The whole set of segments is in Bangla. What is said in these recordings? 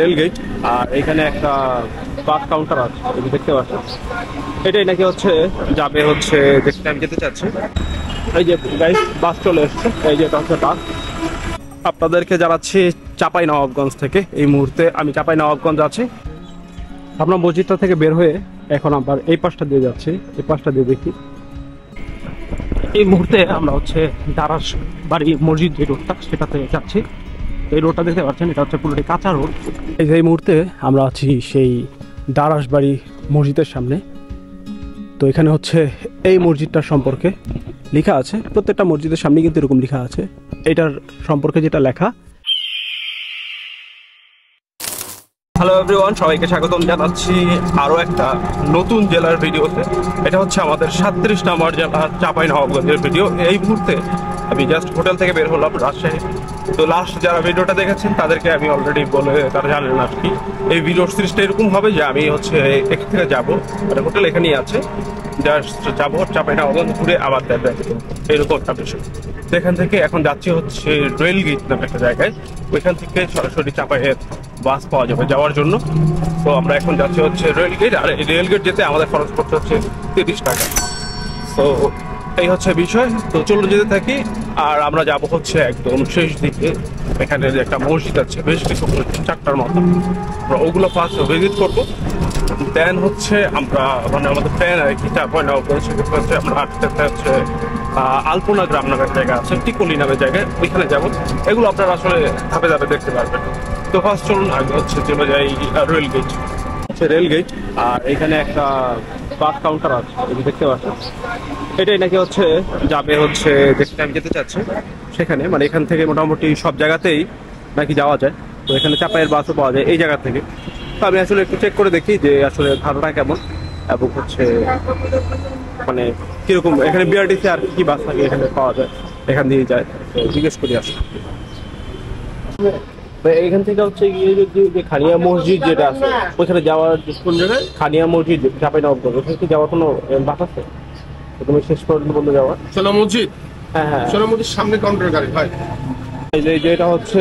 রেলগেট আর এখানে একটা বাস কাউন্টার আছে, এই দেখতে পাচ্ছেন। এটাই নাকি হচ্ছে যাবে হচ্ছে যেখানে আমি যেতে চাচ্ছি। এই যে গাইস বাস চলে এসছে, এই যে এটা হচ্ছে বাস। আপনাদেরকে জানাচ্ছি চাঁপাইনবাবগঞ্জ থেকে। এই মুহূর্তে আমি চাঁপাইনবাবগঞ্জ আছি। আমরা মসজিদটা থেকে বের হয়ে এখন আবার এই পাশটা দিয়ে যাচ্ছি, এই পাশটা দিয়ে দেখি। এই মুহূর্তে আমরা হচ্ছে দারাস বাড়ি মসজিদ যে রোডটা সেটাতে যাচ্ছি। এই রোডটা দেখতে পাচ্ছেন, এটা হচ্ছে পুরোটি কাঁচা রোড। এই মুহূর্তে আমরা আছি সেই দারাস বাড়ি মসজিদের সামনে। তো এখানে হচ্ছে এই মসজিদটার সম্পর্কে লেখা আছে, প্রত্যেকটা মসজিদের সামনে কিন্তু এরকম লেখা আছে। এটার সম্পর্কে যেটা লেখা। হ্যালো এভরিওয়ান, সবাইকে স্বাগতম জানাচ্ছি আরও একটা নতুন জেলার ভিডিওতে। এটা হচ্ছে আমাদের 37 নম্বর জেলা চাঁপাইনবাবগঞ্জের ভিডিও। এই মুহূর্তে আমি জাস্ট হোটেল থেকে বের হলাম রাজশাহী। তো লাস্ট যারা ভিডিওটা দেখেছেন তাদেরকে আমি অলরেডি বলে তারা জানেন আর কি। এই ভিডিওর সিরিজটা এরকম হবে যে আমি হচ্ছে এখান থেকে যাবো, মানে হোটেল এখানেই আছে, জাস্ট যাবো চাঁপাইনবাবগঞ্জ ঘুরে আবার দেবে, এরকম একটা বিষয়। তো এখান থেকে এখন যাচ্ছি হচ্ছে রেলগেট নামে একটা জায়গায়, ওইখান থেকে সরাসরি চাঁপাইয়ের বাস পাওয়া যাবে যাওয়ার জন্য। তো আমরা এখন যাচ্ছি হচ্ছে রেলগেট, আর এই রেলগেট যেতে আমাদের খরচ পড়তে হচ্ছে 30 টাকা। তো এই হচ্ছে বিষয়। তো চলো যেতে থাকি। আর আমরা যাব হচ্ছে একদম শেষ দিকে, এখানে যে একটা মসজিদ আছে, বেশ কিছু 4টার মতো, আমরা ওগুলো ফার্স্ট ভিজিট করবো। দেন হচ্ছে আমরা মানে আমাদের প্ল্যান আর কি চাঁপাইনবাবগঞ্জ হচ্ছে আমরা আসতে হচ্ছে আলপনা গ্রাম নামের জায়গা আছে, টিকলি নামের জায়গায়, ওইখানে যাবো। এগুলো আপনারা আসলে ধাপে ধাপে দেখতে পারবেন। তো ফার্স্ট চলুন আগে হচ্ছে চলে যাই রেলগেট। রেলগেট আর এখানে একটা বাস কাউন্টার আছে, এই দেখতে পাচ্ছেন। এটাই নাকি হচ্ছে যাবে হচ্ছে যেখানে আমি যেতে চাচ্ছি সেখানে, মানে এখান থেকে মোটামুটি সব জায়গাতেই নাকি যাওয়া যায়। তো এখানে চাঁপাইয়ের বাসও পাওয়া যায় এই জায়গা থেকে। তো আমি আসলে একটু চেক করে দেখি যে আসলে ভাড়াটা কেমন এবং হচ্ছে মানে কিরকম এখানে বিআরটিসি আর কি বাস থাকে এখানে পাওয়া যায়, এখান দিয়ে যায়। তো জিজ্ঞেস করি আসলে। এখান থেকে হচ্ছে গিয়ে যদি যে খানিয়া মসজিদ যেটা আছে ওইখানে যাওয়ার কোন জায়গায় খানিয়া মসজিদ চাঁপাইনবাবগঞ্জ, ওখানে কি যাওয়ার কোনো বাস আছে? তুমি শেষ পর্যন্ত বলতে যাওয়া সোনা মসজিদ? হ্যাঁ হ্যাঁ, সোনা মসজিদ সামনে কাউন্টার গাড়ি ভাই। এই যে এটা হচ্ছে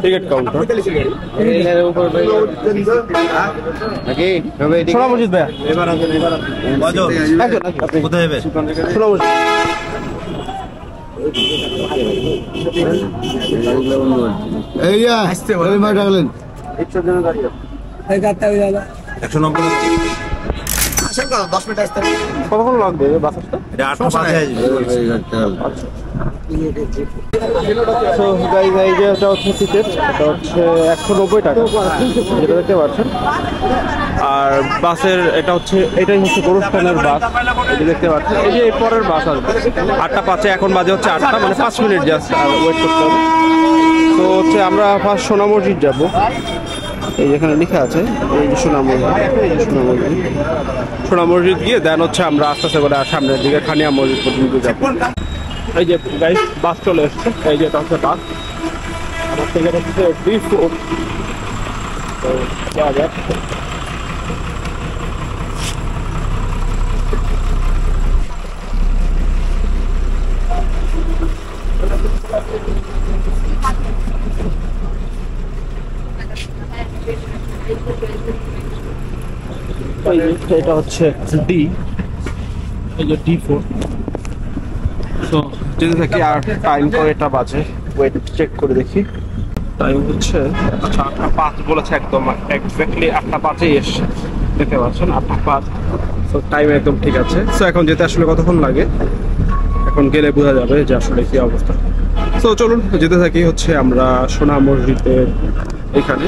টিকিট কাউন্টার। সোনা মসজিদ ভাইয়া আপনি কোথায় যাবেন? সোনা মসজিদ। কতক্ষণ লাগবে বাস আসতে? এটা হচ্ছে টিকিট, এটা হচ্ছে 190 টাকা যেটা দেখতে পাচ্ছেন। আর বাসের এটা হচ্ছে এটাই হচ্ছে গোরস্থানের বাস, এটা দেখতে পাচ্ছেন। এই যে পরের বাস আসবে 8টা 5-এ, এখন বাজে হচ্ছে 8টা, মানে 5 মিনিট জাস্ট ওয়েট করতে হবে। তো হচ্ছে আমরা ফার্স্ট সোনা মসজিদ যাবো, এই যেখানে লেখা আছে এই যে সোনা মসজিদ, এই যে সোনা মসজিদ। সোনা মসজিদ গিয়ে দেন হচ্ছে আমরা আস্তে আস্তে করে সামনের দিকে খানিয়া মসজিদ পর্যন্ত যাবো। এই যে গাইস বাস চলে এসছে, এই যে এটা হচ্ছে বাস। আমার থেকে হচ্ছে D4। তো যাওয়া যাক। এটা হচ্ছে ডি, এই যে D4। তো যেতে থাকি। আর টাইম করে এটা বাজে, ওয়েট চেক করে দেখি। টাইম হচ্ছে আচ্ছা 8টা 5 বলেছে, একদম এক্স্যাক্টলি 8টা 5-এই এসছে, দেখতে পাচ্ছেন 8টা 5। তো টাইম একদম ঠিক আছে। তো এখন যেতে আসলে কতক্ষণ লাগে এখন গেলে বোঝা যাবে যে আসলে কি অবস্থা। তো চলুন যেতে থাকি হচ্ছে আমরা সোনা মসজিদের এখানে।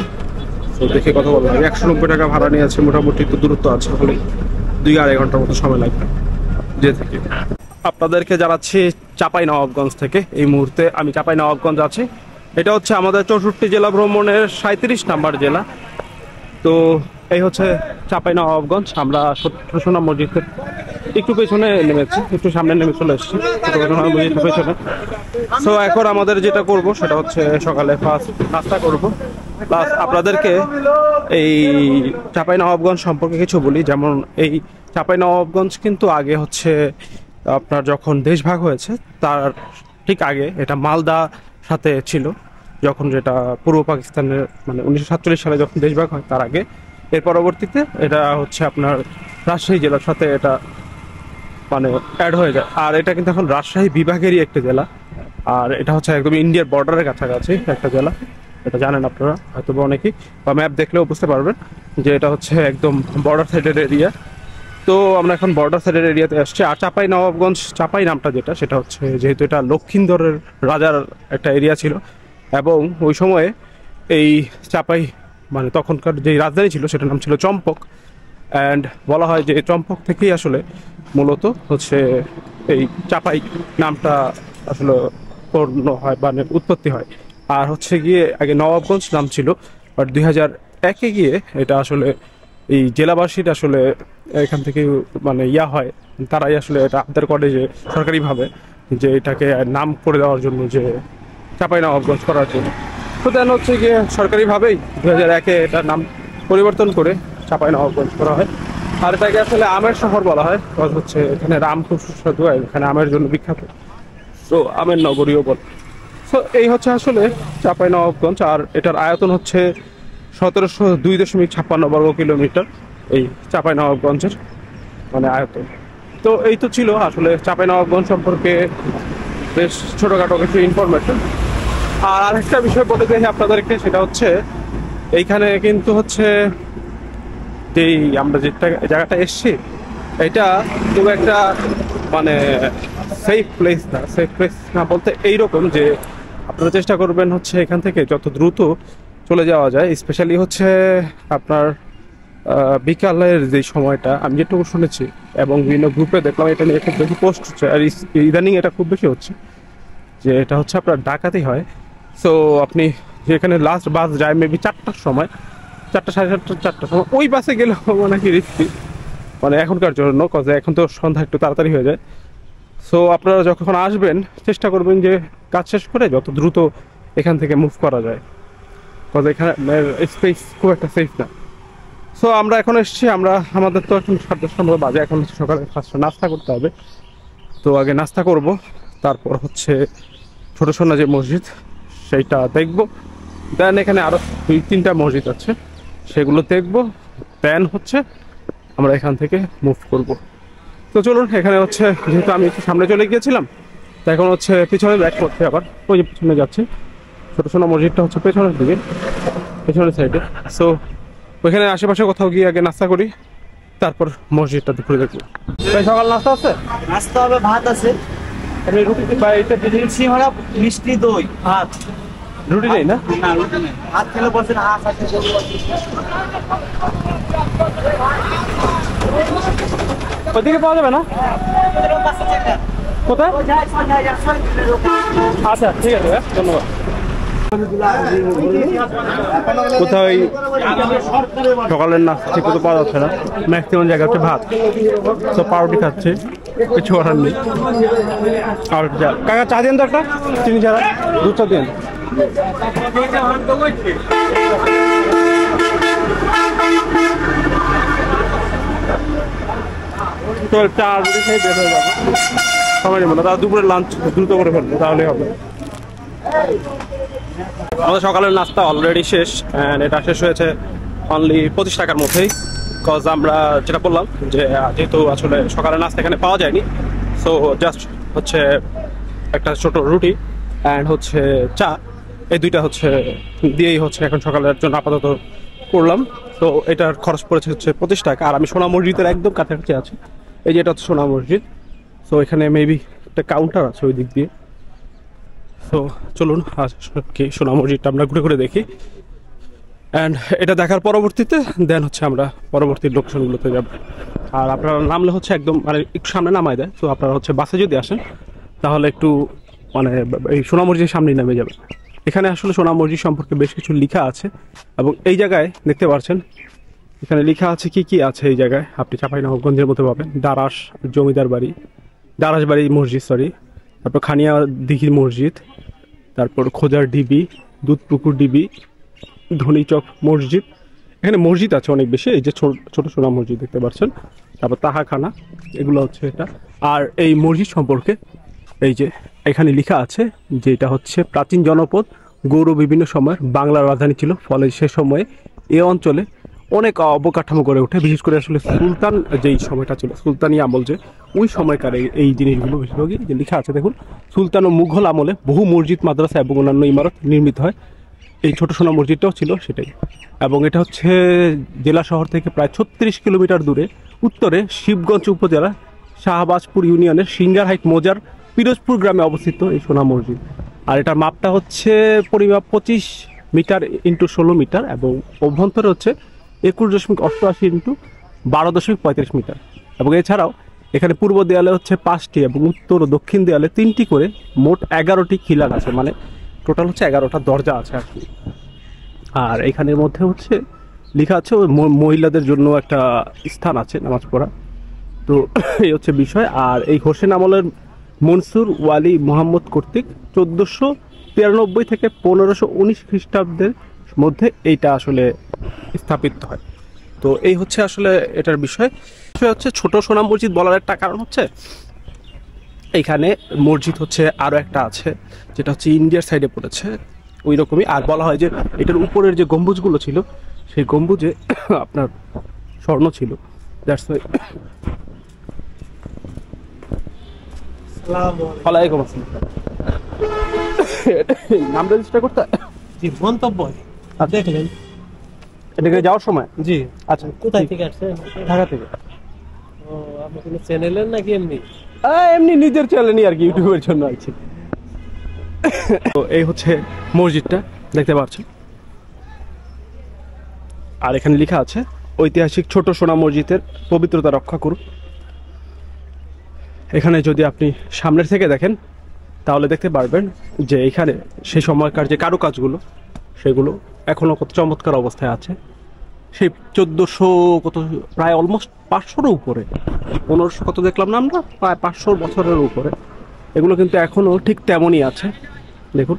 তো দেখে কথা বলা লাগে। 190 টাকা ভাড়া নিয়ে আছে, মোটামুটি একটু দূরত্ব আছে, হলে 2-2.5 ঘন্টার মতো সময় লাগবে যেতে থাকি। আপনাদেরকে জানাচ্ছি চাঁপাইনবাবগঞ্জ থেকে। এই মুহূর্তে আমি চাঁপাইনবাবগঞ্জ আছি। এটা হচ্ছে আমাদের 64 জেলা ভ্রমণের 37 নম্বর জেলা। তো এই হচ্ছে চাঁপাইনবাবগঞ্জ। আমরা সোনা মসজিদের একটু পেছনে নেমেছি, একটু সামনে নেমে চলে এসেছি মসজিদের পেছনে। তো এখন আমাদের যেটা করব সেটা হচ্ছে সকালে ফার্স্ট নাস্তা করব, প্লাস আপনাদেরকে এই চাঁপাইনবাবগঞ্জ সম্পর্কে কিছু বলি। যেমন এই চাঁপাইনবাবগঞ্জ কিন্তু আগে হচ্ছে আপনার যখন দেশ ভাগ হয়েছে তার ঠিক আগে এটা মালদা সাথে ছিল। যখন যেটা পূর্ব পাকিস্তানের মানে 1947 সালে যখন দেশভাগ হয় তার আগে। এর পরবর্তীতে এটা হচ্ছে আপনার রাজশাহী জেলার সাথে এটা মানে অ্যাড হয়ে যায়। আর এটা কিন্তু এখন রাজশাহী বিভাগেরই একটা জেলা। আর এটা হচ্ছে একদম ইন্ডিয়ার বর্ডারের কাছাকাছি একটা জেলা, এটা জানেন আপনারা হয়তো বা অনেকেই, বা ম্যাপ দেখলেও বুঝতে পারবেন যে এটা হচ্ছে একদম বর্ডার সাইডের এরিয়া। তো আমরা এখন বর্ডার সাইডের এরিয়াতে আসছি। আর চাপাই নবাবগঞ্জ, চাপাই নামটা যেটা, সেটা হচ্ছে যেহেতু এটা লক্ষিন্দরের রাজার একটা এরিয়া ছিল, এবং ওই সময়ে এই চাপাই মানে তখনকার যে রাজধানী ছিল সেটার নাম ছিল চম্পক। অ্যান্ড বলা হয় যে চম্পক থেকেই আসলে মূলত হচ্ছে এই চাপাই নামটা আসলে পূর্ণ হয় মানে উৎপত্তি হয়। আর হচ্ছে গিয়ে আগে নবাবগঞ্জ নাম ছিল, বাট 2001-এ গিয়ে এটা আসলে এই জেলাবাসীর আসলে এখান থেকে মানে হয়, তারাই আসলে এটা আবদার করে যে সরকারিভাবে যে এটাকে নাম করে দেওয়ার জন্য, যে চাপাই নবাবগঞ্জ করার জন্য। তো দেন হচ্ছে গিয়ে সরকারিভাবেই 2001-এ এটার নাম পরিবর্তন করে চাপাই নবাবগঞ্জ করা হয়। আর এটাকে আসলে আমের শহর বলা হয়, কারণ হচ্ছে এখানে রাম খুব সুস্বাদু হয়, এখানে আমের জন্য বিখ্যাত, তো আমের নগরীও বল। তো এই হচ্ছে আসলে চাপাই নবাবগঞ্জ। আর এটার আয়তন হচ্ছে 1702.56 বর্গ কিলোমিটার, এই চাপাই নবাবগঞ্জের মানে আয়তন। তো এই তো ছিল আসলে চাপাই নবাবগঞ্জ সম্পর্কে বেশ ছোটোখাটো কিছু ইনফরমেশন। আর আরেকটা বিষয় বলে দেখি আপনাদেরকে, সেটা হচ্ছে এইখানে কিন্তু হচ্ছে যেই আমরা যে জায়গাটা এসছি, এটা খুব একটা মানে সেফ প্লেস না। সেফ প্লেস না বলতে এইরকম যে আপনারা চেষ্টা করবেন হচ্ছে এখান থেকে যত দ্রুত চলে যাওয়া যায়, স্পেশালি হচ্ছে আপনার বিকালের যে সময়টা, আমি যেটুকু শুনেছি এবং বিভিন্ন গ্রুপে দেখলাম এটা নিয়ে খুব বেশি পোস্ট হচ্ছে, আর ইদানিং এটা খুব বেশি হচ্ছে যে এটা হচ্ছে আপনার ডাকাতি হয়। সো আপনি যেখানে লাস্ট বাস যায় মেবি 4টার সময়, 4টা সাড়ে 4টার সময়, ওই বাসে গেলেও মানে কি রিস্কি মানে এখনকার জন্য, কজ এখন তো সন্ধ্যা একটু তাড়াতাড়ি হয়ে যায়। সো আপনারা যখন আসবেন চেষ্টা করবেন যে কাজ শেষ করে যত দ্রুত এখান থেকে মুভ করা যায়, কজ এখানে স্পেস খুব একটা সেফ না। সো আমরা এখন এসেছি, আমাদের তো এখন 10:30 মতো বাজে, এখন হচ্ছে সকালে ফার্স্ট নাস্তা করতে হবে। তো আগে নাস্তা করব, তারপর হচ্ছে ছোটো সোনা যে মসজিদ সেইটা দেখবো। দেন এখানে আরও 2-3টা মসজিদ আছে, সেগুলো দেখবো। দেন হচ্ছে আমরা এখান থেকে মুভ করব। তো চলুন, এখানে হচ্ছে যেহেতু আমি একটু সামনে চলে গিয়েছিলাম, তো এখন হচ্ছে পিছনে ব্যাক করতে, আবার ওই যে পিছনে যাচ্ছে ছোটো সোনা মসজিদটা হচ্ছে পেছনের দিকে, পেছনের সাইডে। সো ওইখানে আশেপাশে কোথাও গিয়ে আগে নাস্তা করি, তারপর মসজিদটা ঘুরে দেখবো। সকাল নাস্তা আছে, নাস্তা হবে, ভাত আছে, রুটি বা এটা সিঙ্গাড়া, মিষ্টি, দই, ভাত। রুটি নেই না? না, রুটি নেই। ভাত খেলে বলছেন হাঁস আছে। ওইদিকে পাওয়া যাবে না? কোথায়? আচ্ছা ঠিক আছে, ধন্যবাদ। কোথাও সকালের নাস্তা ঠিক মতো পাওয়া যাচ্ছে না, ম্যাক্সিমাম জায়গা হচ্ছে ভাত। তো পাউরুটি খাচ্ছে, কিছু করার নেই। আর কাকা চা দিন তো একটা, চিনি ছাড়া, দুধ চা দিন। তো চা রুটি খেয়ে বের হয়ে যাবে, সময় নেবো না, তার দুপুরে লাঞ্চ দ্রুত করে ফেলবো, তাহলেই হবে। আমাদের সকালের নাস্তা অলরেডি শেষ, অ্যান্ড এটা শেষ হয়েছে অনলি 25 টাকার মধ্যেই। কজ আমরা যেটা বললাম যে যেহেতু আসলে সকালের নাস্তা এখানে পাওয়া যায়নি, সো জাস্ট হচ্ছে একটা ছোট রুটি অ্যান্ড হচ্ছে চা, এই দুইটা হচ্ছে দিয়েই হচ্ছে এখন সকালের জন্য আপাতত করলাম। তো এটার খরচ পড়েছে হচ্ছে 25 টাকা। আর আমি সোনা মসজিদের একদম কাছাকাছি আছি, এই যে এটা হচ্ছে সোনা মসজিদ। সো এখানে মেবি একটা কাউন্টার আছে ওই দিক দিয়ে। সো চলুন কি সোনা মসজিদটা আমরা ঘুরে ঘুরে দেখি, অ্যান্ড এটা দেখার পরবর্তীতে দেন হচ্ছে আমরা পরবর্তী লোকেশনগুলোতে যাব। আর আপনারা নামলে হচ্ছে একদম মানে একটু সামনে নামাই দেয়, তো আপনারা হচ্ছে বাসে যদি আসেন তাহলে একটু মানে এই সোনা মসজিদের সামনেই নেমে যাবে। এখানে আসলে সোনা মসজিদ সম্পর্কে বেশ কিছু লেখা আছে, এবং এই জায়গায় দেখতে পাচ্ছেন এখানে লেখা আছে কি কি আছে এই জায়গায়, আপনি চাঁপাইনবাবগঞ্জের মধ্যে পাবেন। দারাস জমিদার বাড়ি, দারাস বাড়ি মসজিদ সরি, তারপর খানিয়া দিঘির মসজিদ, তারপর খোঁজার ডিবি, দুধপুকুর ডিবি, ধনীচক মসজিদ। এখানে মসজিদ আছে অনেক বেশি, এই যে ছোট সোনা মসজিদ দেখতে পাচ্ছেন, তারপর তাহাখানা, এগুলো হচ্ছে এটা। আর এই মসজিদ সম্পর্কে এই যে এখানে লেখা আছে যে এটা হচ্ছে প্রাচীন জনপদ গৌড় বিভিন্ন সময়ের বাংলার রাজধানী ছিল, ফলে সে সময়ে এ অঞ্চলে অনেক অবকাঠামো গড়ে ওঠে। বিশেষ করে আসলে সুলতান যেই সময়টা ছিল, সুলতানি আমল যে ওই সময়কার এই জিনিসগুলো বেশিরভাগই যে লেখা আছে দেখুন, সুলতান ও মুঘল আমলে বহু মসজিদ, মাদ্রাসা এবং অন্যান্য ইমারত নির্মিত হয়। এই ছোট সোনা মসজিদটাও ছিল সেটাই। এবং এটা হচ্ছে জেলা শহর থেকে প্রায় 36 কিলোমিটার দূরে উত্তরে শিবগঞ্জ উপজেলা শাহবাজপুর ইউনিয়নের সিঙ্গারহাইট মৌজার পিরোজপুর গ্রামে অবস্থিত এই সোনা মসজিদ। আর এটার মাপটা হচ্ছে পরিমাপ 25 মিটার ইন্টু 16 মিটার এবং অভ্যন্তরে হচ্ছে 21.88 ইন্টু 12.35 মিটার। এবং এছাড়াও এখানে পূর্ব দেয়ালে হচ্ছে 5টি এবং উত্তর ও দক্ষিণ দেয়ালে 3টি করে মোট 11টি খিলান আছে, মানে টোটাল হচ্ছে 11টা দরজা আছে আর কি। আর এখানের মধ্যে হচ্ছে লেখা আছে মহিলাদের জন্য একটা স্থান আছে নামাজ পড়া। তো এই হচ্ছে বিষয়। আর এই হোসেন আমলের মনসুর ওয়ালি মোহাম্মদ কর্তৃক 1493 থেকে 1519 খ্রিস্টাব্দের মধ্যে এইটা আসলে স্থাপিত হয়। তো এই হচ্ছে আসলে এটার বিষয় হচ্ছে ছোট সোনা মসজিদ বলার একটা কারণ হচ্ছে এইখানে মসজিদ হচ্ছে আরও একটা আছে যেটা হচ্ছে ইন্ডিয়ার সাইডে পড়েছে ওই রকমই। আর বলা হয় যে এটার উপরের যে গম্বুজগুলো ছিল সেই গম্বুজে আপনার স্বর্ণ ছিল। That's why. ওয়ালাইকুম আসসালাম। নাম রেজিস্টার করতে জি, গন্তব্য দেখলেন এটাকে যাওয়ার সময়? জি। আচ্ছা, কোথায় থেকে আসছেন? ঢাকা থেকে। ও, আপনি কোনো চ্যানেলের নাকি এমনি? এমনি নিজের চ্যানেলই আর কি, ইউটিউবের জন্য আছি। তো এই হচ্ছে মসজিদটা দেখতে পাচ্ছেন। আর এখানে লেখা আছে ঐতিহাসিক ছোট সোনা মসজিদের পবিত্রতা রক্ষা করুন। এখানে যদি আপনি সামনের থেকে দেখেন তাহলে দেখতে পারবেন যে এখানে সেই সময়কার যে কারুকাজগুলো সেগুলো এখনও কত চমৎকার অবস্থায় আছে। সেই 1400 কত, প্রায় অলমোস্ট 500-এর উপরে, 1500 কত দেখলাম না আমরা, প্রায় 500 বছরের উপরে। এগুলো কিন্তু এখনও ঠিক তেমনই আছে। দেখুন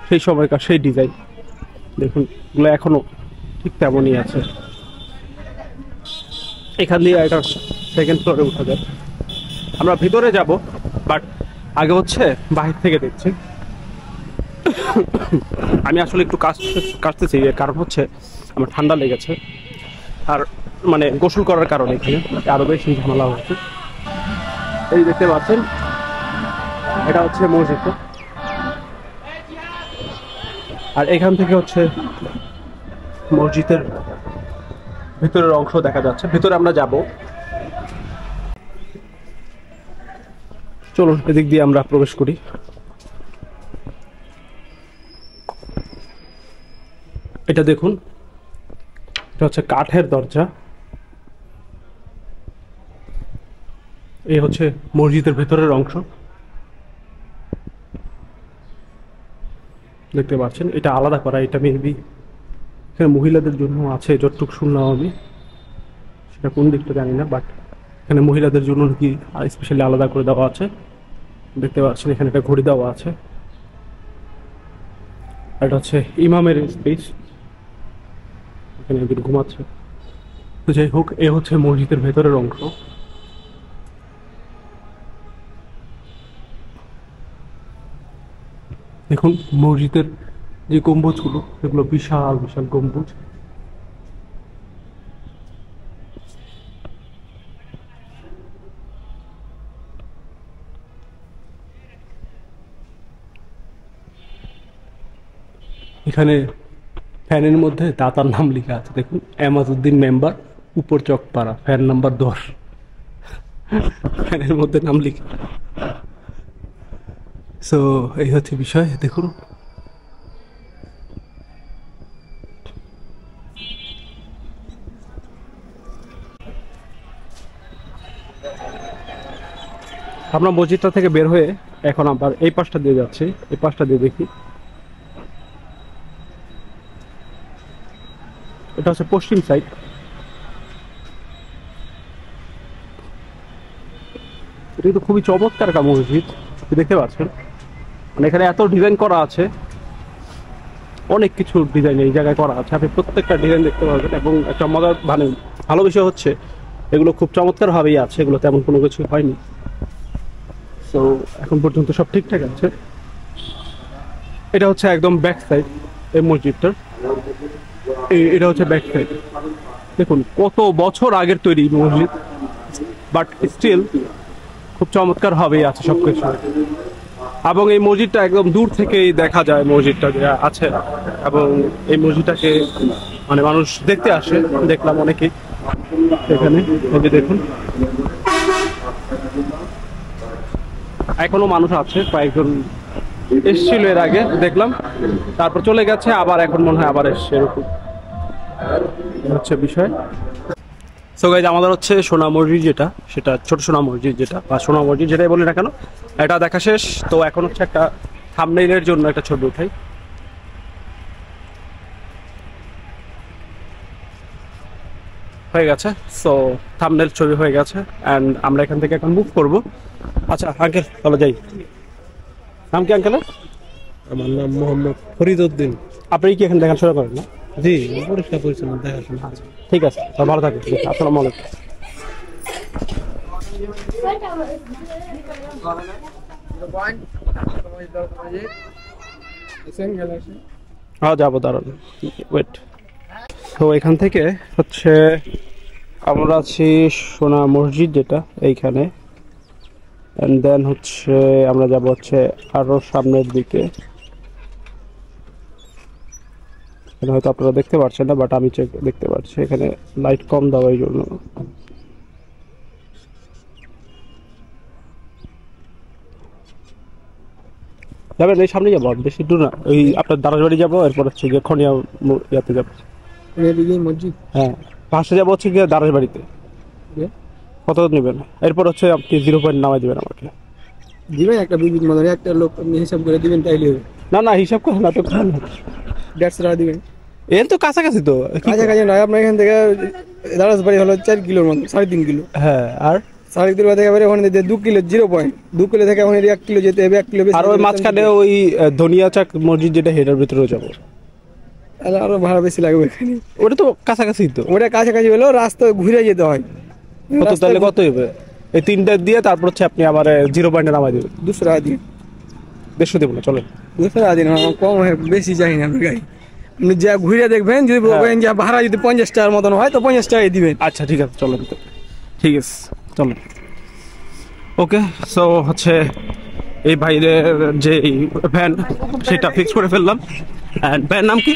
সেই সময়কার সেই ডিজাইন, দেখুন এগুলো এখনও ঠিক তেমনই আছে। এখান দিয়ে একটা সেকেন্ড ফ্লোরে উঠা যায়। আমরা ভিতরে যাব, বাট আগে হচ্ছে বাহির থেকে দেখছি। আমি আসলে একটু কাশতেছি, এর কারণ হচ্ছে আমার ঠান্ডা লেগেছে, আর মানে গোসল করার কারণে এখানে আরও বেশি ঝামেলা হচ্ছে। এই দেখতে পাচ্ছেন এটা হচ্ছে মসজিদটা। আর এখান থেকে হচ্ছে মসজিদের ভিতরের অংশ দেখা যাচ্ছে। ভিতরে আমরা যাব, চলুন এদিক দিয়ে আমরা প্রবেশ করি। এটা দেখুন, এটা হচ্ছে কাঠের দরজা। এই হচ্ছে মসজিদের ভেতরের অংশ, দেখতে পাচ্ছেন। এটা আলাদা করা, এটা মেবি এখানে মহিলাদের জন্য আছে যতটুকু শুনলাম আমি, সেটা কোন দিকটা জানি না, বাট এখানে মহিলাদের জন্য কি স্পেশালি আলাদা করে দেওয়া আছে। দেখতে পাচ্ছেন এখানে একটা ঘড়ি দেওয়া আছে। এটা হচ্ছে ইমামের স্পেস, এখানে একদিন ঘুমাচ্ছে। তো যাই হোক, এ হচ্ছে মসজিদের ভেতরের অংশ। দেখুন মসজিদের যে গম্বুজগুলো, সেগুলো বিশাল বিশাল গম্বুজ। এখানে ফ্যানের মধ্যে দাতার নাম লেখা আছে, দেখুন এমাজউদ্দিন মেম্বার, উপর চকপাড়া, ফ্যান নাম্বার 10। ফ্যানের মধ্যে নাম লিখে। সো এই হচ্ছে বিষয়। দেখুন আমরা মসজিদটা থেকে বের হয়ে এখন আবার এই পাশটা দিয়ে যাচ্ছি। এই পাশটা দিয়ে দেখি, এটা হচ্ছে পশ্চিম সাইড। এটা কিন্তু খুবই চমৎকার একটা মসজিদ, দেখতে পাচ্ছেন। মানে এখানে এত ডিজাইন করা আছে, অনেক কিছু ডিজাইন এই জায়গায় করা আছে। আপনি প্রত্যেকটা ডিজাইন দেখতে পাবেন। এবং একটা মজার মানে ভালো বিষয় হচ্ছে এগুলো খুব চমৎকার ভাবেই আছে, এগুলো তেমন কোনো কিছু হয়নি। সো এখন পর্যন্ত সব ঠিকঠাক আছে। এটা হচ্ছে একদম ব্যাক সাইড এই মসজিদটার, এটা হচ্ছে ব্যাক সাইড। দেখুন কত বছর আগের তৈরি মসজিদ, বাট স্টিল খুব চমৎকার ভাবেই আছে সবকিছু। এবং এই মসজিদটা একদম দূর থেকেই দেখা যায় মসজিদটা যে আছে, এবং এই মসজিদটাকে মানে মানুষ দেখতে আসে, দেখলাম অনেকেই এখানে। এই যে দেখুন এখনো মানুষ আছে, কয়েকজন এসেছিল এর আগে দেখলাম, তারপর চলে গেছে, আবার এখন মনে হয় আবার এসছে, এরকম হচ্ছে বিষয়। সো গাইজ আমাদের হচ্ছে সোনা মসজিদ যেটা, সেটা ছোট সোনা মসজিদ যেটা বা সোনা মসজিদ যেটাই বলি না কেন, এটা দেখা শেষ। তো এখন হচ্ছে একটা থাম্বনেইলের জন্য একটা ছবি উঠাই। হয়ে গেছে, সো থাম্বনেইল ছবি হয়ে গেছে অ্যান্ড আমরা এখান থেকে এখন মুভ করব। আচ্ছা আঙ্কেল চলো যাই। নাম কি আঙ্কেলের? আমার নাম মোহাম্মদ ফরিদউদ্দিন। আপনি কি এখানে দেখাশোনা করেন না? জি, পরিষ্কার পরিচ্ছন্ন দেখাশোনা। আচ্ছা ঠিক আছে, তো ভালো থাকবেন। আসসালামু আলাইকুম। হ্যাঁ যাবো, দাঁড়ান ওয়েট। তো এখান থেকে হচ্ছে আমরা আছি সোনা মসজিদ যেটা এইখানে, অ্যান্ড দেন হচ্ছে আমরা যাব হচ্ছে আরো সামনের দিকে। এখানে হয়তো আপনারা দেখতে পাচ্ছেন না, বাট আমি দেখতে পাচ্ছি এখানে লাইট কম দেওয়ার জন্য। যাবেন এই সামনে যাবো, বেশি দূর না, ওই আপনার দারাজবাড়ি যাবো, এরপর হচ্ছে গিয়ে খনিয়া ইয়াতে যাবো। মসজিদ, হ্যাঁ পাশে যাবো হচ্ছে গিয়ে দারাজবাড়িতে। কত নেবেন? এরপর হচ্ছে আপনি 0 পয়েন্ট নামাই দেবেন আমাকে। দিবেন একটা বিবির মতো একটা লোক হিসাব করে দিবেন, তাইলে হবে। না না হিসাব করে না তো, 150 টাকা দিবেন। এর তো কাছাকাছি তো, কাছাকাছি নয়, আপনার এখান থেকে দারাজবাড়ি হলো 4 কিলোর মতো, 3.5 কিলো। হ্যাঁ আর 3.5 কিলো থেকে ওখানে 2 কিলো 0 পয়েন্ট, 2 কিলো থেকে ওখানে 1 কিলো যেতে হবে, 1 কিলো বেশি। আর ওই মাঝখানে ওই ধনিয়াচাক মসজিদ যেটা, হেটার ভিতরেও যাবো। তাহলে আরো ভাড়া বেশি লাগবে এখানে। ওটা তো কাছাকাছি তো, ওটা কাছাকাছি হলেও রাস্তা ঘুরে যেতে হয়। কত তাহলে কত হবে? এই 3টা দিয়ে তারপর হচ্ছে আপনি আবার 0 পয়েন্টে নামাই দেবেন। 200 টাকা দিন। 150 দেবো না, চলেন। 200 টাকা দিন, আমার কম হয়, বেশি চাই না আপনার গাড়ি। আপনি যা ঘুরে দেখবেন, যদি বলবেন যে ভাড়া যদি 50 টাকার মতন হয় তো 50 টাকাই দিবেন। আচ্ছা ঠিক আছে, চলেন তো, ঠিক আছে চলেন। ওকে, সো হচ্ছে এই ভাইয়ের যে ভ্যান সেটা ফিক্স করে ফেললাম। অ্যান্ড ভ্যান নাম কি?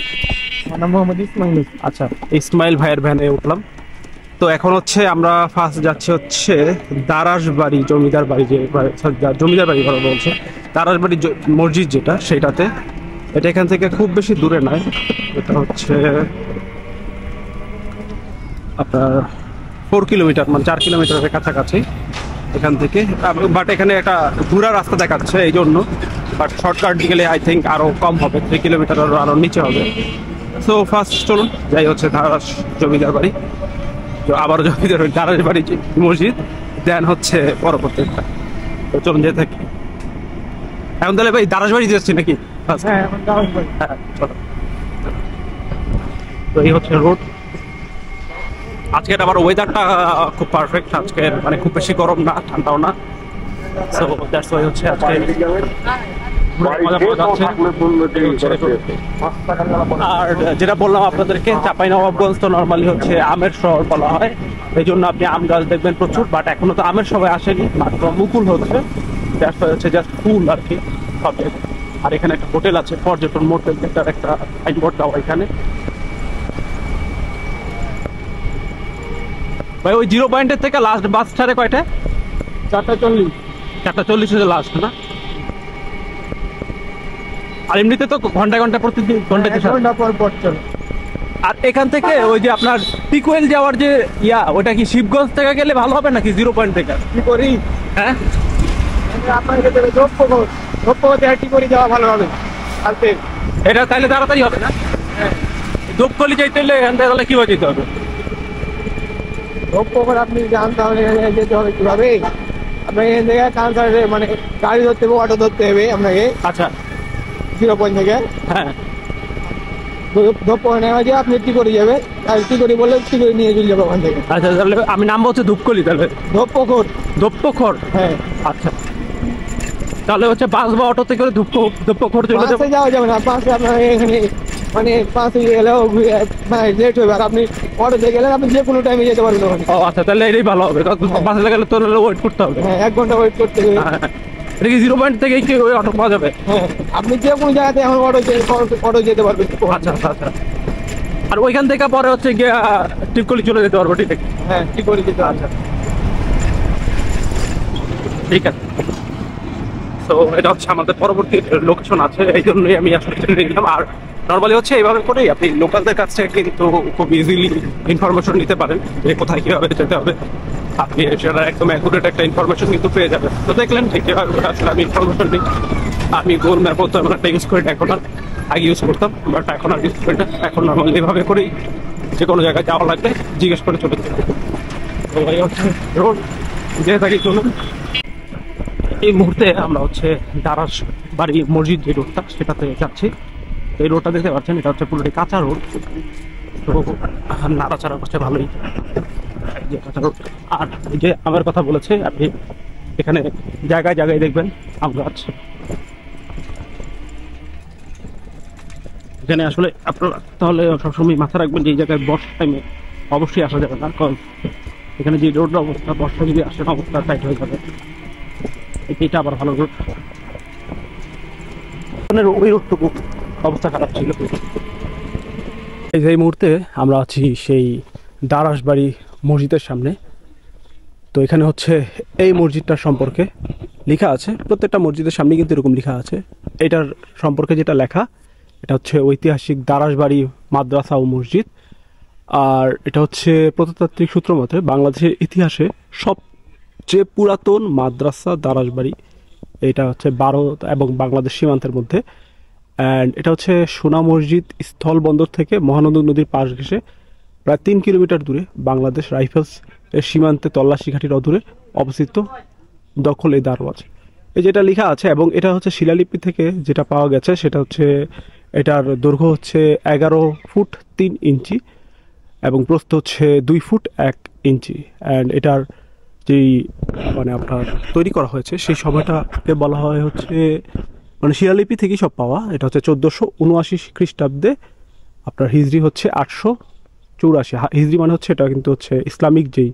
আমার নাম মোহাম্মদ ইসমাইল। আচ্ছা ইসমাইল ভাইয়ের ভ্যানে উঠলাম। তো এখন হচ্ছে আমরা ফার্স্ট যাচ্ছি হচ্ছে দারাজবাড়ি জমিদার বাড়ি, যে জমিদার বাড়ি ঘর বলছে, দারাজবাড়ি মসজিদ যেটা সেইটাতে। এটা এখান থেকে খুব বেশি দূরে নয়, এটা হচ্ছে আপনার 4 কিলোমিটার, মানে 4 কিলোমিটারের কাছাকাছি এখান থেকে। বাট এখানে একটা ঘোরা রাস্তা দেখাচ্ছে এই জন্য, বাট শর্টকাট গেলে আই থিঙ্ক আরও কম হবে, 3 কিলোমিটার আরও নিচে হবে। সো ফার্স্ট চলুন যাই হচ্ছে দারাজ জমিদার বাড়ি, আবার জমিদার দারাজবাড়ি মসজিদ, দেন হচ্ছে পরবর্তীটা। তো চলুন যেতে থাকি। এখন তাহলে ভাই দারাজবাড়ি যাচ্ছি নাকি? হ্যাঁ, এখন দারাজবাড়ি। হ্যাঁ চলো। তো এই হচ্ছে রোড। আজকের আবার ওয়েদারটা খুব পারফেক্ট, আজকে মানে খুব বেশি গরম না, ঠান্ডাও না। সো দ্যাটস ওয়াই হচ্ছে আজকে মজা পাওয়া যাচ্ছে। আর যেটা বললাম আপনাদেরকে, চাঁপাইনবাবগঞ্জ তো নর্মালি হচ্ছে আমের শহর বলা হয়, এই জন্য আপনি আম গাছ দেখবেন প্রচুর, বাট এখনো তো আমের সময় আসেনি, মাত্র মুকুল হচ্ছে। দ্যাটস ওয়াই হচ্ছে জাস্ট ফুল আর কি সব। আর এখানে একটা হোটেল আছে, পর্যটন মোটেল, যেটার একটা সাইনবোর্ড দেওয়া এখানে। ভাই ওই 0 পয়েন্টের থেকে লাস্ট বাস ছাড়ে কয়টা? 4:40। 4:40 হচ্ছে লাস্ট না? আর এমনিতে তো ঘন্টা ঘন্টা প্রতিদিন ঘন্টা পর চলে। আর এখান থেকে ওই যে আপনার টিকোয়েল যাওয়ার যে ওটা কি শিবগঞ্জ থেকে গেলে ভালো হবে নাকি 0 পয়েন্ট থেকে? কি করি? হ্যাঁ আপনাকে দেবে ধূপগড় কি করে যাওয়া ভালো হবে? আলতে এটা তাহলে তাড়াতাড়ি হবে না? ধূপকলি যাইতে হলে এখান থেকে তাহলে কিভাবে যেতে হবে? ধূপগড় আপনি যান তাহলে যেতে হবে কিভাবে? আপনাকে এখান থেকে কাউন্টারে মানে গাড়ি ধরতে হবে, অটো ধরতে হবে আপনাকে। আচ্ছা 0 পয়েন্ট থেকে হ্যাঁ ধূপগড় নেওয়া যায়, আপনি কি করে যাবে? আর কি করে বললে কি করে নিয়ে চলে যাবো ওখান থেকে। আচ্ছা তাহলে আমি নামবো হচ্ছে ধূপকলি, তাহলে ধূপগড়। ধূপখড়। হ্যাঁ আচ্ছা তাহলে হচ্ছে বাস বা অটোতে করে ধূপপুর চলে যাবো। বাসে যাওয়া যাবে না, বাসে আপনার এখানে মানে বাসে গেলেও লেট হবে, আর আপনি অটোতে গেলে আপনি যে কোনো টাইমে যেতে পারবেন ওখানে। ও আচ্ছা, তাহলে এটাই ভালো হবে, বাসে গেলে তোর ওয়েট করতে হবে। হ্যাঁ, 1 ঘন্টা ওয়েট করতে হবে। এটা কি 0 পয়েন্ট থেকে কি ওই অটো পাওয়া যাবে? হ্যাঁ, আপনি যে কোনো জায়গাতে এখন অটো যেতে পারবেন। আচ্ছা আচ্ছা আচ্ছা। আর ওইখান থেকে পরে হচ্ছে গিয়ে টিপকলি চলে যেতে পারবো, ঠিক আছে? হ্যাঁ, ঠিক করে যেতে। আচ্ছা, ঠিক আছে। তো এটা হচ্ছে আমাদের পরবর্তী লোকেশন আছে, এই জন্যই আমি আসলে ট্রেনে নিলাম। আর নর্মালি হচ্ছে এইভাবে করেই আপনি লোকালদের কাছ থেকে কিন্তু খুব ইজিলি ইনফরমেশন নিতে পারেন যে কোথায় কীভাবে যেতে হবে। আপনি সেটা একদম অ্যাকুরেট একটা ইনফরমেশন কিন্তু পেয়ে যাবেন। তো দেখলেন ঠিক কীভাবে আসলে আমি ইনফরমেশন নিই। আমি গুগল ম্যাপ হতো এমন একটা ইউজ করি না, এখন আর আগে ইউজ করতাম, বাট এখন আর ইউজ করি না। এখন নর্মালি এইভাবে করেই যে কোনো জায়গায় যাওয়া লাগলে জিজ্ঞেস করে চলে যেতে। তো এই হচ্ছে রোড, যেতে থাকি চলুন। এই মুহূর্তে আমরা হচ্ছে দারাস বাড়ি মসজিদ যে রোডটা সেটাতে যাচ্ছি। এই রোডটা দেখতে পাচ্ছেন, এটা হচ্ছে পুরোটাই কাঁচা রোড। তো নাড়াচাড়া করছে ভালোই, এই যে কাঁচা রোড। আর এই যে আমার কথা বলেছে, আপনি এখানে জায়গায় জায়গায় দেখবেন আম গাছ। এখানে আসলে আপনারা তাহলে সবসময় মাথা রাখবেন যে এই জায়গায় বর্ষার টাইমে অবশ্যই আসা যাবে না, কারণ এখানে যে রোডের অবস্থা, বর্ষা যদি আসে অবস্থা টাইট হয়ে যাবে। এটা আবার ভালো রোড, ওই রোডটুকু অবস্থা খারাপ ছিল। এই মুহূর্তে আমরা আছি সেই দারাসবাড়ি মসজিদের সামনে। তো এখানে হচ্ছে এই মসজিদটার সম্পর্কে লেখা আছে, প্রত্যেকটা মসজিদের সামনে কিন্তু এরকম লেখা আছে। এটার সম্পর্কে যেটা লেখা, এটা হচ্ছে ঐতিহাসিক দারাসবাড়ি মাদ্রাসা ও মসজিদ। আর এটা হচ্ছে প্রত্নতাত্ত্বিক সূত্র মতে বাংলাদেশের ইতিহাসে সবচেয়ে পুরাতন মাদ্রাসা দারাসবাড়ি। এটা হচ্ছে ভারত এবং বাংলাদেশ সীমান্তের মধ্যে। অ্যান্ড এটা হচ্ছে সোনা মসজিদ স্থল বন্দর থেকে মহানন্দা নদীর পাশ ঘেঁষে প্রায় 3 কিলোমিটার দূরে বাংলাদেশ রাইফেলস এর সীমান্তে তল্লাশি ঘাটির অদূরে অবস্থিত দখল এই দারওয়াজ। এই যেটা লেখা আছে, এবং এটা হচ্ছে শিলালিপি থেকে যেটা পাওয়া গেছে সেটা হচ্ছে এটার দৈর্ঘ্য হচ্ছে 11 ফুট 3 ইঞ্চি এবং প্রস্থ হচ্ছে 2 ফুট 1 ইঞ্চি। অ্যান্ড এটার যেই মানে আপনার তৈরি করা হয়েছে সেই সময়টাকে বলা হয় হচ্ছে মানে শিলালিপি থেকেই সব পাওয়া। এটা হচ্ছে 1479 খ্রিস্টাব্দে, আপনার হিজরি হচ্ছে 884। হিজরি মানে হচ্ছে এটা কিন্তু হচ্ছে ইসলামিক যেই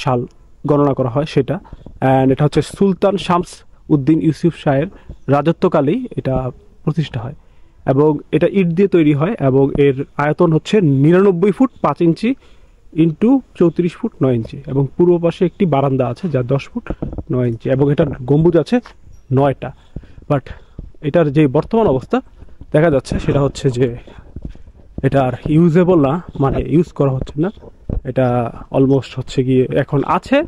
সাল গণনা করা হয় সেটা। অ্যান্ড এটা হচ্ছে সুলতান শামস উদ্দিন ইউসুফ শাহের রাজত্বকালেই এটা প্রতিষ্ঠা হয়, এবং এটা ইট দিয়ে তৈরি হয়, এবং এর আয়তন হচ্ছে 99 ফুট 5 ইঞ্চি ইন্টু 34 ফুট 9 ইঞ্চি, এবং পূর্ব পাশে একটি বারান্দা আছে যা 10 ফুট 9 ইঞ্চি, এবং এটার গম্বুজ আছে 9টা। বাট এটার যে বর্তমান অবস্থা দেখা যাচ্ছে সেটা হচ্ছে যে এটা আর ইউজেবল না, মানে ইউজ করা হচ্ছে না। এটা অলমোস্ট হচ্ছে গিয়ে এখন আছে,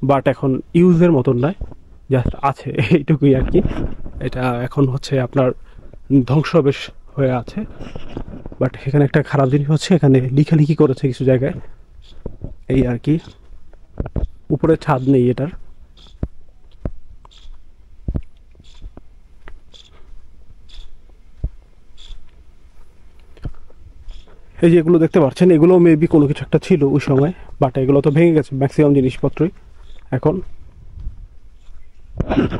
বাট এখন ইউজের মতন নয়, জাস্ট আছে এইটুকুই আর কি। এটা এখন হচ্ছে আপনার ধ্বংসবেশ হয়ে আছে। বাট এখানে একটা খারাপ জিনিস হচ্ছে, এখানে লিখালিখি করেছে কিছু জায়গায়, এই আর কি। উপরে ছাদ নেই এটার। এই যে এগুলো দেখতে পাচ্ছেন, এগুলো মেবি কোনো কিছু একটা ছিল ওই সময়, বাট এগুলো তো ভেঙে গেছে ম্যাক্সিমাম জিনিসপত্রই। এখন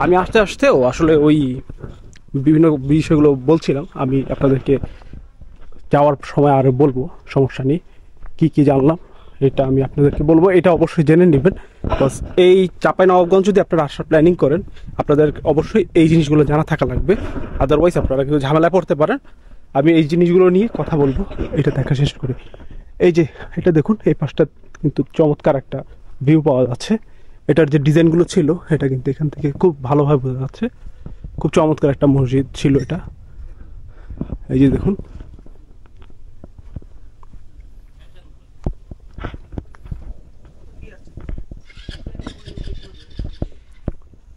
আমি আস্তে আস্তেও আসলে ওই বিভিন্ন বিষয়গুলো বলছিলাম, আমি আপনাদেরকে যাওয়ার সময় আরও বলবো, সমস্যা নেই। কী কী জানলাম এটা আমি আপনাদেরকে বলবো, এটা অবশ্যই জেনে নেবেন। বিকজ এই চাঁপাইনবাবগঞ্জ যদি আপনারা আসার প্ল্যানিং করেন, আপনাদের অবশ্যই এই জিনিসগুলো জানা থাকা লাগবে, আদারওয়াইজ আপনারা কিন্তু ঝামেলায় পড়তে পারেন। আমি এই জিনিসগুলো নিয়ে কথা বলবো এটা দেখা শেষ করে। এই যে এটা দেখুন, এই পাশটা কিন্তু চমৎকার একটা ভিউ পাওয়া যাচ্ছে। এটার যে ডিজাইনগুলো ছিল এটা কিন্তু এখান থেকে খুব ভালোভাবে বোঝা যাচ্ছে। খুব চমৎকার একটা মসজিদ ছিল এটা। এই যে দেখুন,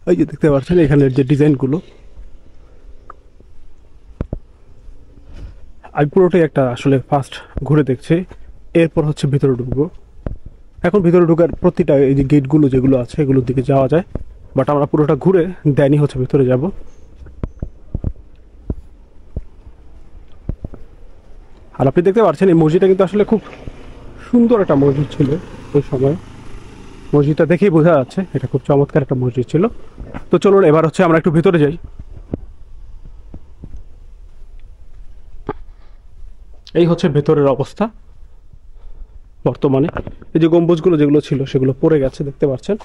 এই যে দেখতে পাচ্ছেন এখানের যে ডিজাইনগুলো, আমি পুরোটাই একটা আসলে ফার্স্ট ঘুরে দেখছি, এরপর হচ্ছে ভিতরে ঢুকবো। এখন ভিতরে ঢুকার প্রতিটা এই যে গেটগুলো যেগুলো আছে এগুলোর দিকে যাওয়া যায়, বাট আমরা পুরোটা ঘুরে দেনই হচ্ছে ভিতরে যাব। আর আপনি দেখতে পাচ্ছেন এই মসজিদটা কিন্তু আসলে খুব সুন্দর একটা মসজিদ ছিল ওই সময়। মসজিদটা দেখেই বোঝা যাচ্ছে এটা খুব চমৎকার একটা মসজিদ ছিল। তো চলুন এবার হচ্ছে আমরা একটু ভিতরে যাই। এই হচ্ছে ভেতরের অবস্থা বর্তমানে। এই যে গম্বুজগুলো যেগুলো ছিল সেগুলো পড়ে গেছে, দেখতে পাচ্ছেন।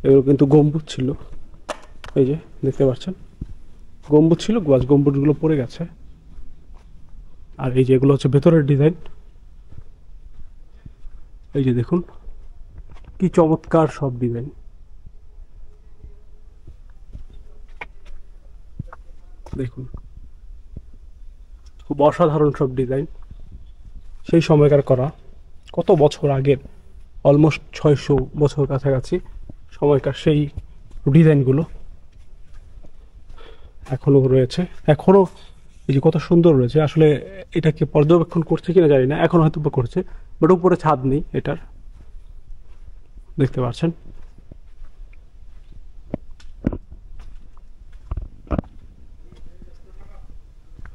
এগুলো কিন্তু গম্বুজ ছিল, এই যে দেখতে পাচ্ছেন গম্বুজ ছিল, গম্বুজগুলো পড়ে গেছে। আর এই যে এগুলো হচ্ছে ভেতরের ডিজাইন, এই যে দেখুন কি চমৎকার সব ডিজাইন। দেখুন খুব অসাধারণ সব ডিজাইন, সেই সময়কার করা, কত বছর আগের, অলমোস্ট 600 বছর কাছাকাছি সময়কার সেই ডিজাইনগুলো এখনো রয়েছে। এখনো এই যে কত সুন্দর রয়েছে। আসলে এটাকে পর্যবেক্ষণ করছে কিনা জানি না, এখন হয়তো করছে, বাট উপরে ছাদ নেই এটার, দেখতে পাচ্ছেন।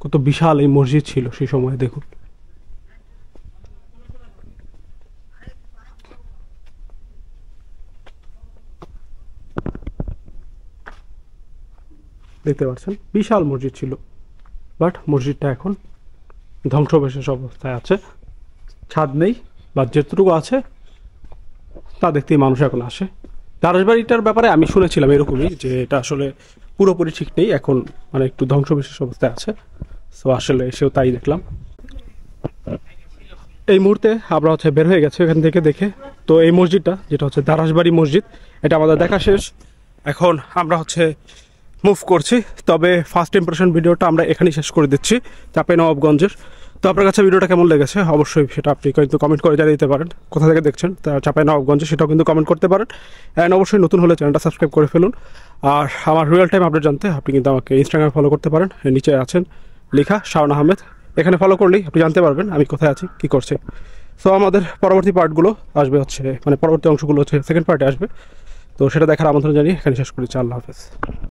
কত বিশাল এই মসজিদ ছিল সেই সময়, দেখুন। দেখতে পাচ্ছেন বিশাল মসজিদ ছিল, বাট মসজিদটা এখন ধ্বংসবিশেষ অবস্থায় আছে। ছাদ নেই, বা যেটুকু আছে তা দেখতেই মানুষ এখন আসে। দারাসবাড়িটার ব্যাপারে আমি শুনেছিলাম এরকমই, যে এটা আসলে পুরোপুরি ঠিক নেই, এখন মানে একটু ধ্বংসবিশেষ অবস্থায় আছে। সো আসলে এসেও তাই দেখলাম। এই মুহূর্তে আমরা হচ্ছে বের হয়ে গেছি এখান থেকে দেখে। তো এই মসজিদটা যেটা হচ্ছে দারাসবাড়ি মসজিদ, এটা আমাদের দেখা শেষ। এখন আমরা হচ্ছে মুভ করছি। তবে ফার্স্ট ইমপ্রেশন ভিডিওটা আমরা এখানেই শেষ করে দিচ্ছি, চাঁপাইনবাবগঞ্জের। তো আপনার কাছে ভিডিওটা কেমন লেগেছে অবশ্যই সেটা আপনি কিন্তু কমেন্ট করে জানিয়ে দিতে পারেন। কোথা থেকে দেখছেন তা চাঁপাইনবাবগঞ্জে, সেটাও কিন্তু কমেন্ট করতে পারেন। অ্যান্ড অবশ্যই নতুন হলে চ্যানেলটা সাবস্ক্রাইব করে ফেলুন। আর আমার রিয়েল টাইম আপডেট জানতে আপনি কিন্তু আমাকে ইনস্টাগ্রামে ফলো করতে পারেন, নিচে আছেন লেখা শাওন আহমেদ। এখানে ফলো করলেই আপনি জানতে পারবেন আমি কোথায় আছি, কী করছি। সো আমাদের পরবর্তী পার্টগুলো আসবে হচ্ছে, মানে পরবর্তী অংশগুলো হচ্ছে সেকেন্ড পার্টে আসবে। তো সেটা দেখার আমন্ত্রণ জানিয়ে এখানে শেষ করেছি। আল্লাহ হাফেজ।